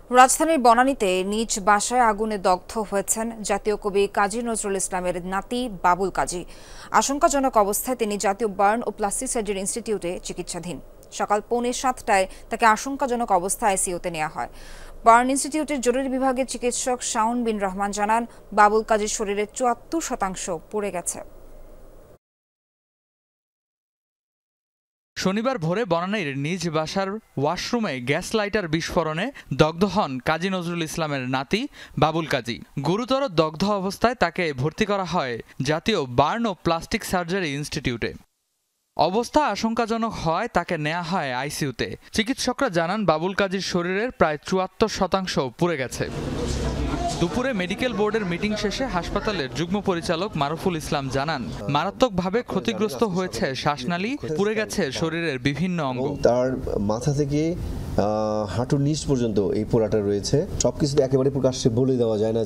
রাজধানীর বনানীতে নিজ বাসায় আগুনে দগ্ধ হয়েছেন জাতীয় কবি কাজী নজরুল ইসলামের নাতি বাবুল কাজী। আশঙ্কাজনক অবস্থায় তিনি জাতীয় বার্ন ও প্লাস্টিক সার্জারি ইনস্টিটিউটে চিকিৎসাধীন। সকাল 6:45টায় তাকে আশঙ্কাজনক অবস্থায় আইসিইউতে নেওয়া হয়। বার্ন ইনস্টিটিউটের জরুরি বিভাগের চিকিৎসক শাওন বিন রহমান জানান, বাবুল কাজীর শরীরের ৭৪% পুড়ে গেছে। শনিবার ভোরে বনানীর নিজ বাসার ওয়াশরুমে গ্যাস লাইটার বিস্ফোরণে দগ্ধ হন কাজী নজরুল ইসলামের নাতি বাবুল কাজী। গুরুতর দগ্ধ অবস্থায় তাকে ভর্তি করা হয় জাতীয় বার্ন ও প্লাস্টিক সার্জারি ইনস্টিটিউটে। অবস্থা আশঙ্কাজনক হওয়ায় তাকে নেওয়া হয় আইসিইউতে। চিকিৎসকরা জানান, বাবুল কাজীর শরীরের প্রায় ৭৪% পুড়ে গেছে। দুপুরে মেডিকেল বোর্ডের মিটিং শেষে হাসপাতালের যুগ্ম পরিচালক মারুফুল ইসলাম জানান, মারাত্মকভাবে ক্ষতিগ্রস্ত হয়েছে শ্বাসনালী, পুড়ে গেছে শরীরের বিভিন্ন অঙ্গ। তার মাথা থেকে হাঁটুর নিচ পর্যন্ত এই পোড়াটা রয়েছে। সবকিছু একেবারে প্রকাশ্যে বলে দেওয়া যায় না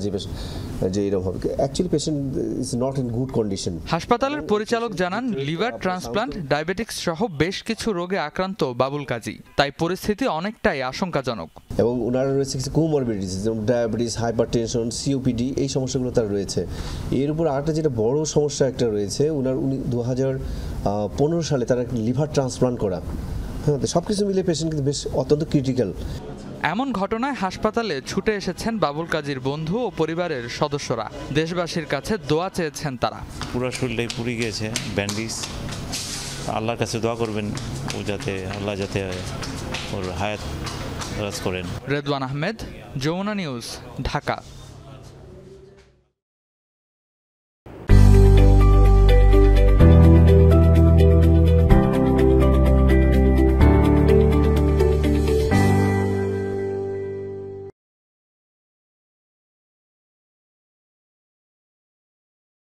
যে এরকম হবে। Actually patient is not in good condition. হাসপাতালের পরিচালক জানান, লিভার ট্রান্সপ্লান্ট, ডায়াবেটিক্স সহ বেশ কিছু রোগে আক্রান্ত বাবুল কাজী, তাই পরিস্থিতি অনেকটাই আশঙ্কাজনক। এবং ওনার রয়েছে কিছু কোমরবিডিটিস, যেমন ডায়াবেটিস, হাইপারটেনশন, সিওপিডি, এই সমস্যাগুলো তার রয়েছে। এর উপর আরেকটা যেটা বড় সমস্যা একটা রয়েছে, উনি 2015 সালে তার লিভার ট্রান্সপ্লান্ট করা। হ্যাঁ, সবকিছু মিলে পেশেন্ট কিন্তু বেশ অত্যন্ত ক্রিটিক্যাল। এমন ঘটনায় হাসপাতালে ছুটে এসেছেন বাবুল কাজীর বন্ধু ও পরিবারের সদস্যরা। দেশবাসীর কাছে দোয়া চেয়েছেন তারা। পুরো শরীরটাই পুড়ে গিয়েছে, ব্যান্ডেজ। আল্লাহর কাছে দোয়া করবেন আল্লাহ যাতে ওর হায়াত রাজ করেন। রেদওয়ান আহমেদ, যমুনা নিউজ, ঢাকা।